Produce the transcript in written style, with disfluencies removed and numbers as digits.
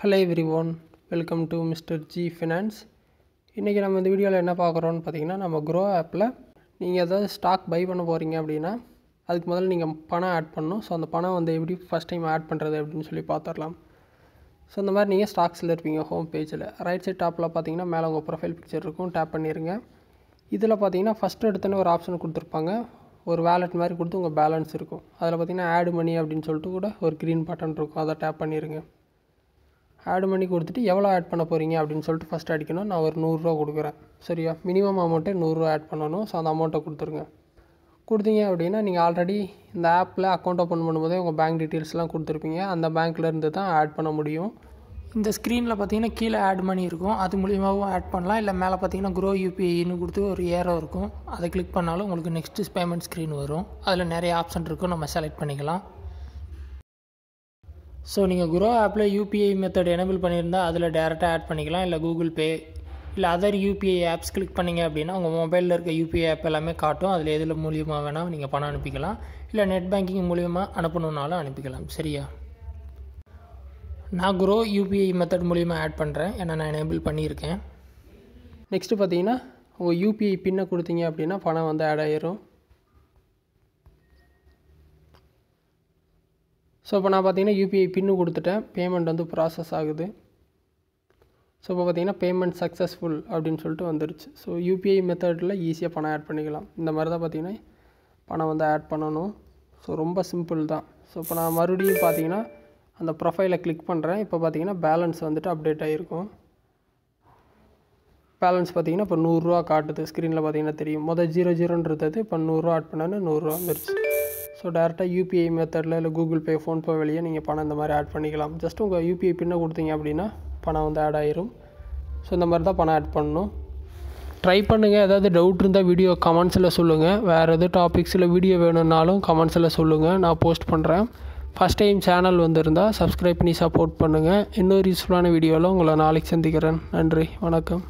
Hello everyone, welcome to Mr. G Finance. இன்றைக்கி நம்ம இந்த வீடியோவில் என்ன பார்க்குறோன்னு பார்த்தீங்கன்னா, நம்ம க்ரோ ஆப்பில் நீங்கள் ஏதாவது ஸ்டாக் பை பண்ண போகிறீங்க அப்படின்னா அதுக்கு முதல்ல நீங்கள் பணம் ஆட் பண்ணணும். ஸோ அந்த பணம் வந்து எப்படி ஃபஸ்ட் டைம் ஆட் பண்ணுறது அப்படின்னு சொல்லி பார்த்துடலாம். ஸோ இந்த மாதிரி நீங்கள் ஸ்டாக்ஸில் இருப்பீங்க ஹோம் பேஜில். ரைட் சைட் டாப்பில் பார்த்தீங்கன்னா மேலே உங்கள் ப்ரொஃபைல் பிக்சர் இருக்கும், டேப் பண்ணிடுங்க. இதில் பார்த்தீங்கன்னா ஃபஸ்ட்டு எடுத்தோன்னே ஒரு ஆப்ஷன் கொடுத்துருப்பாங்க, ஒரு வேலெட் மாதிரி கொடுத்து உங்கள் பேலன்ஸ் இருக்கும். அதில் பார்த்தீங்கன்னா ஆட் மணி அப்படின்னு சொல்லிட்டு கூட ஒரு க்ரீன் பட்டன் இருக்கும், அதை டேப் பண்ணிடுங்க. ஆட் பண்ணி கொடுத்துட்டு எவ்வளோ ஆட் பண்ண போகிறீங்க அப்படின்னு சொல்லிட்டு ஃபஸ்ட் அடிக்கணும். நான் ஒரு 100 ரூபா கொடுக்குறேன், சரியா? மினிமம் அமௌண்ட்டே 100 ரூபா ஆட் பண்ணணும். ஸோ அந்த அமௌண்ட்டை கொடுத்துருங்க. கொடுத்தீங்க அப்படின்னா நீங்கள் ஆல்ரெடி இந்த ஆப்பில் அக்கௌண்ட் ஓப்பன் பண்ணும்போதே உங்கள் பேங்க் டீட்டெயில்ஸ்லாம் கொடுத்துருப்பீங்க. அந்த பேங்க்கில் இருந்து தான் ஆட் பண்ண முடியும். இந்த ஸ்க்ரீனில் பார்த்தீங்கன்னா கீழே ஆட் மணி இருக்கும், அது மூலியமாகவும் ஆட் பண்ணலாம். இல்லை மேலே பார்த்தீங்கன்னா க்ரோ யூபிஐன்னு கொடுத்து ஒரு ஏரோ இருக்கும், அதை கிளிக் பண்ணாலும் உங்களுக்கு நெக்ஸ்ட்டு பேமெண்ட் ஸ்க்ரீன் வரும். அதில் நிறைய ஆப்ஷன் இருக்கும், நம்ம செலக்ட் பண்ணிக்கலாம். ஸோ நீங்கள் க்ரோ ஆப்பில் யூபிஐ மெத்தட் எனேபிள் பண்ணியிருந்தால் அதில் டேரெக்டாக ஆட் பண்ணிக்கலாம். இல்லை கூகுள் பே இல்லை அதர் யூபிஐ ஆப்ஸ் கிளிக் பண்ணிங்க அப்படின்னா உங்கள் மொபைலில் இருக்க யூபிஐ ஆப் எல்லாமே காட்டும். அதில் எதில் மூலியமாக வேணால் நீங்கள் பணம் அனுப்பிக்கலாம். இல்லை நெட் பேங்கிங் மூலியமாக அனுப்பணுன்னாலும் அனுப்பிக்கலாம், சரியா? நான் க்ரோ யூபிஐ மெத்தட் மூலியமாக ஆட் பண்ணுறேன், ஏன்னா நான் எனேபிள் பண்ணியிருக்கேன். நெக்ஸ்ட்டு பார்த்தீங்கன்னா உங்கள் யூபிஐ பின்னை கொடுத்தீங்க அப்படின்னா பணம் வந்து ஆட் ஆகிரும். ஸோ இப்போ நான் பார்த்தீங்கன்னா யூபிஐ பின்னு கொடுத்துட்டேன், பேமெண்ட் வந்து ப்ராசஸ் ஆகுது. ஸோ இப்போ பார்த்தீங்கன்னா பேமெண்ட் சக்ஸஸ்ஃபுல் அப்படின்னு சொல்லிட்டு வந்துருச்சு. ஸோ யூபிஐ மெத்தடில் ஈஸியாக பணம் ஆட் பண்ணிக்கலாம். இந்த மாதிரி தான் பார்த்தீங்கன்னா பணம் வந்து ஆட் பண்ணணும். ஸோ ரொம்ப சிம்பிள் தான். ஸோ இப்போ நான் மறுபடியும் பார்த்தீங்கன்னா அந்த ப்ரொஃபைலை கிளிக் பண்ணுறேன். இப்போ பார்த்தீங்கன்னா பேலன்ஸ் வந்துட்டு அப்டேட் ஆகிருக்கும். பேலன்ஸ் பார்த்தீங்கன்னா இப்போ 100 ரூபா காட்டுது, ஸ்க்ரீனில் பார்த்தீங்கன்னா தெரியும். மொதல் 00ன்றது இப்போ 100 ரூபா ஆட் பண்ணான்னு 100 ரூபா வந்துருச்சு. ஸோ டேரெக்டாக யூபிஐ மெத்தடில் இல்லை கூகுள் பே, ஃபோன்பே வழியாக நீங்கள் பணம் இந்த மாதிரி ஆட் பண்ணிக்கலாம். ஜஸ்ட் உங்கள் யூபிஐ பின்னை கொடுத்தீங்க அப்படின்னா பணம் வந்து ஆட் ஆகிரும். ஸோ இந்த மாதிரி தான் பணம் ஆட் பண்ணணும். ட்ரை பண்ணுங்கள். ஏதாவது டவுட் இருந்தால் வீடியோ கமெண்ட்ஸில் சொல்லுங்கள். வேறு எதாவது டாபிக்ஸில் வீடியோ வேணும்னாலும் கமெண்ட்ஸில் சொல்லுங்கள், நான் போஸ்ட் பண்ணுறேன். ஃபஸ்ட் டைம் சேனல் வந்திருந்தால் சப்ஸ்கிரைப் பண்ணி சப்போர்ட் பண்ணுங்கள். இன்னொரு யூஸ்ஃபுல்லான வீடியோவில் உங்களை நாளைக்கு சந்திக்கிறேன். நன்றி, வணக்கம்.